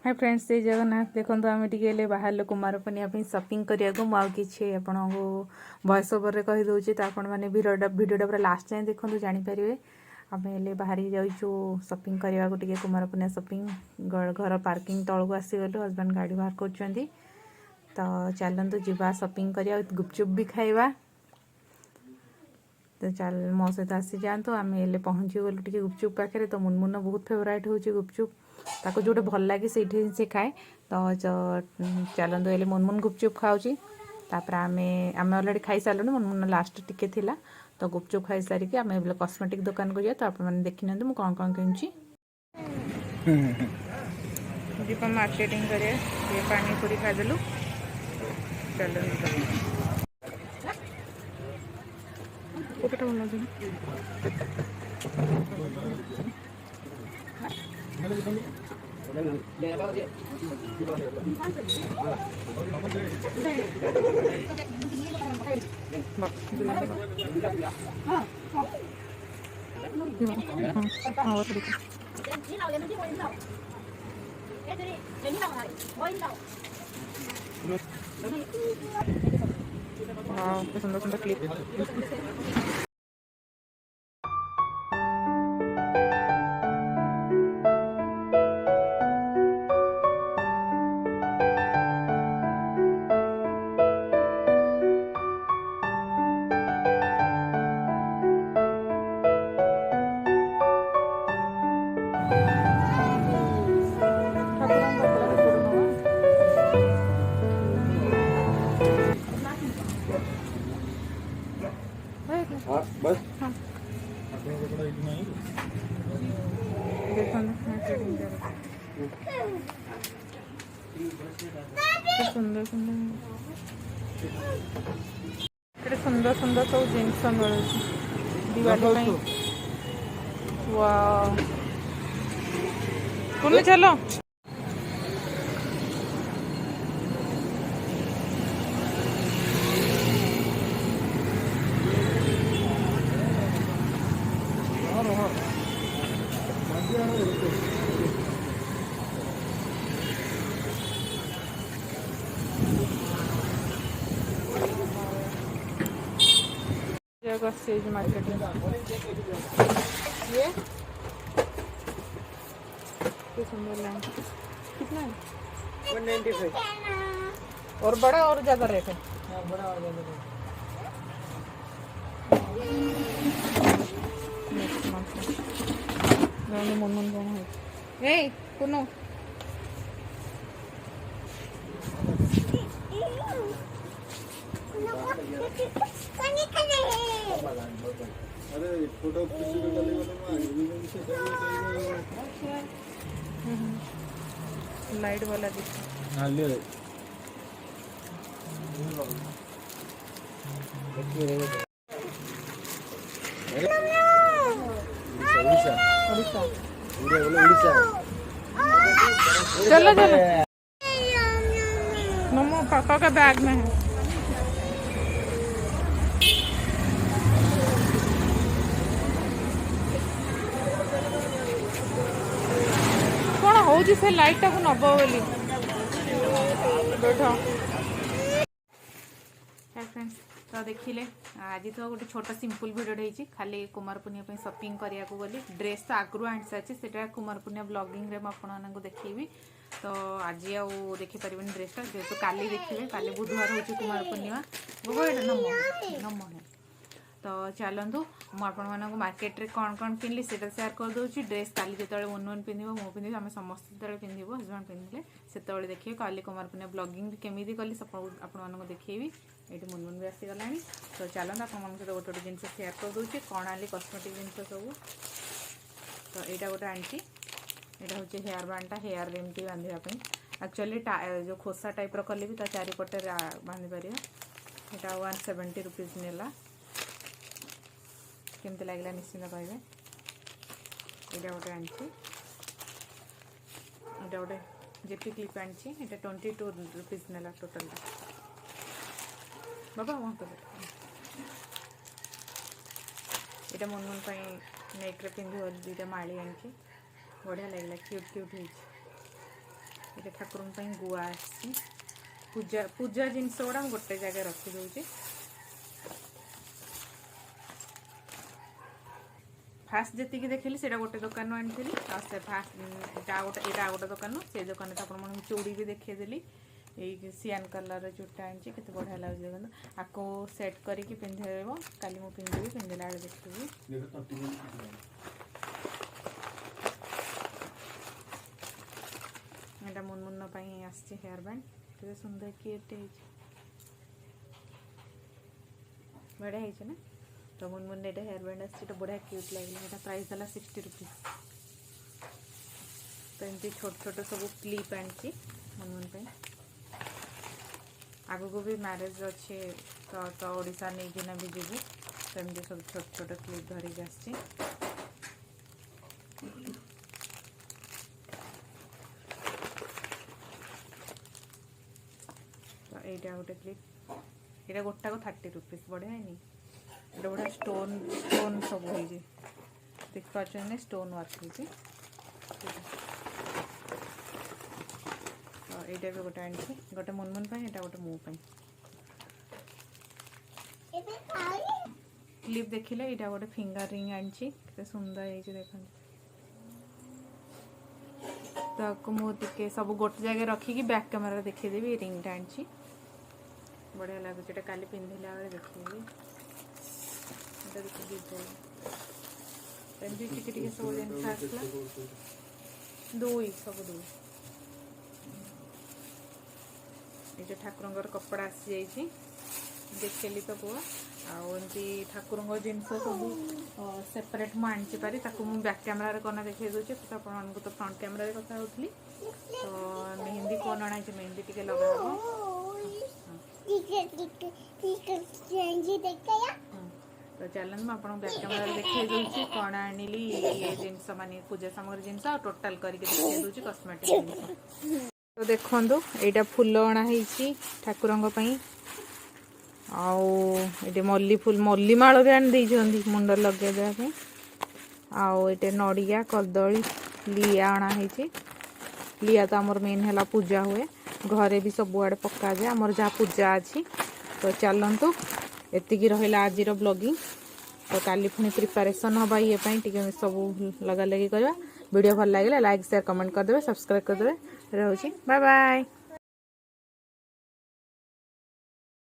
Hi friends, जय जगन्नाथ। देखो आम टे बाहर लोक कुमार पूर्णिमा सपिंग करने को मुझे आपको वॉइस ओवर कहीदे तो आपने भिडियोटा पूरा लास्ट जाए देखो जानीपर आम बाहर जाऊँ सपिंग करने को कुमार पूर्णिमा सपिंग घर पार्किंग तौक आसीगलु हजबैंड गाड़ी बाहर कर तो चलतु जीवा सपिंग करा गुपचुप भी खाइबा तो चल मो सहित आसी जातु आम पहुँची गलु टे गुपचुप पाखे तो मुनमुन बहुत फेवरेट हूँ गुपचुप ताको जो भल लगे से खाए तो चलतु ये मुनमुन गुपचुप खाऊँगी तापर आम अलरेडी खाई सारूँ मुनमुन लास्ट टिके थिला तो गुपचुप खाई सारिकी आम कस्मेटिक दुकान को जाए तो आप देखी ना मुझे कौन कौन किनुची दीपा मार्केटिंग करे पानी पूरी खादेलु चलो कोपटा बोल सुंदर सुंदर क्लिप बस सुंदर सुंदर सुंदर सब जिनस मिलूँ दिवाली वाह तुम्हें चलो सेज मार्केटिंग ये सुंदर लैंड कितना है 195 और बड़ा और ज़्यादा रेट है बड़ा और ज़्यादा रेट मन है कुनो अरे फोटो लाइट वाला चलो चलो मम्मा पापा का बैग में है हूँ से लाइट टाक नब बोली बैठ फ्रेंड्स तो देखिले आज तो गोटे छोटा सिंपल भिडियो खाली कुमार पूर्णिमा सपिंग करने को गली ड्रेस तो आगु आनी सारी कुमार पूर्णिमा ब्लॉगिंग रे आपको देखी तो आज आउ देखिपारे ड्रेसटा जेहतु काली देखिए काली बुधवार हूँ कुमार पूर्णिमा नम है तो चलतु मुझे मार्केट रे कौन कौन किनली से सेयार कर दूसरी ड्रेस काली जो मुनमुन पिंध मु पिंधि आम समस्त जो पिंधु हजबैंड पिंधिले से देखिए काली कुमार पूर्णिमा ब्लॉगिंग केमी कली आपको देखी ये मुनमुन भी आसीगला तो चलते आप गोटे गोटे जिन सेयार कर दूसरी कौन आनी कस्मेटिक जिन सब तो यहाँ गोटे आनी यहाँ हूँ हेयर बैंडटा हेयर एमती बांधापी एक्चुअली जो खोसा टाइप कले भी चारिपटे बांधि पार यहाँ 170 रुपीज नेला केमती लगे निश्चिंत कहे यहाँ गोटे आनी यहाँ गोटे जेपी क्लिप आनी 22 रुपीज नेला टोटाल बाबा वहाँ यहाँ मुनमुन नेक्रे पिंधि दुईटा माड़ी आनी बढ़िया लगे क्यूट क्यूट ये ठाकुर गुआ आसी पूजा पूजा जिनस गुड़ा गोटे जगह रखी दूची फास्ट जी देखिली से गोटे दुकान आनी से फास्ट यहाँ गोटे दुकान से दुकान आप चूड़ी भी देखीदेली ये सियान कलर चूड़ीटा आनी के बढ़िया लगे देखो आपको सेट करके पिंधेब काली मुझे पिंधि पिंधला देखी एटा मुनमुन आसचे हेयर बैंड के सुंदर क्यूट बढ़िया है ना तो मुनमुन ये हेयर बैंड आसटा बढ़िया क्यूट लगे यहाँ प्राइस है 60 रुपीज तो एमती छोट छोट सब क्लिप आनी मुनमुन आगु को भी मैरिज अच्छे तो ओडिशा नहीं किना भी जीवि तो एमती सब छोट छोट क्लिप धरिक आसची तो यहाँ गोटे क्लिप यहाँ गोटा को 30 रुपीज बढ़िया है ये बढ़िया स्टोन स्टोन सब हो देख पार्ने स्टोन वर्क हो यहाँ भी गोटे आनी गोटे मुनमुन यहाँ गोटे मो क्लिप देखिले यहाँ गोटे फिंगर रिंग आनी सुंदर है देखते तो मुझे सब गोटे जगह रखिकी बैक कैमेरा देखीदेवी रिंगटा आनी बढ़िया लगुच काली पिंधिला बेले देखिए एमती सब जिन आसला दुई सब दुई ये ठाकुर कपड़ा आसी जा देखली तो पुआ आमती ठाकुर जिनस सब सेपरेट मुझे पारी मुझे बैक कैमेरा कना देखा दूचे आपको तो फ्रंट कैमेरा कथा होती तो मेहंदी कौन अणाई मेहंदी टी लगा तो चलन मुझे बैक कैमेरा देखा दूसरी कौन आनिली ये जिनस माने पूजा सामग्री जिनस टोटाल करके देखा दूसरी कॉस्मेटिक जिनस तो देखो यहाँ फूल अणाई ठाकुर आउ मल्ली फूल मल्ली माल भी आनी मुंड लगे देवाई आउ ये नड़िया कदली लिया अणाई लिया तो आमर मेन है पूजा हुए घरे भी सब आड़े पक्का जाए आमर जहाँ पूजा अच्छी तो चलतु एतिकी रहा आज ब्लॉगिंग तो काली पुणी प्रिपरेशन हवा ये सब लगा लगी करवा वीडियो भल लगे लाइक शेयर कमेंट करदे सब्सक्राइब करदे रोचे बाय बाय।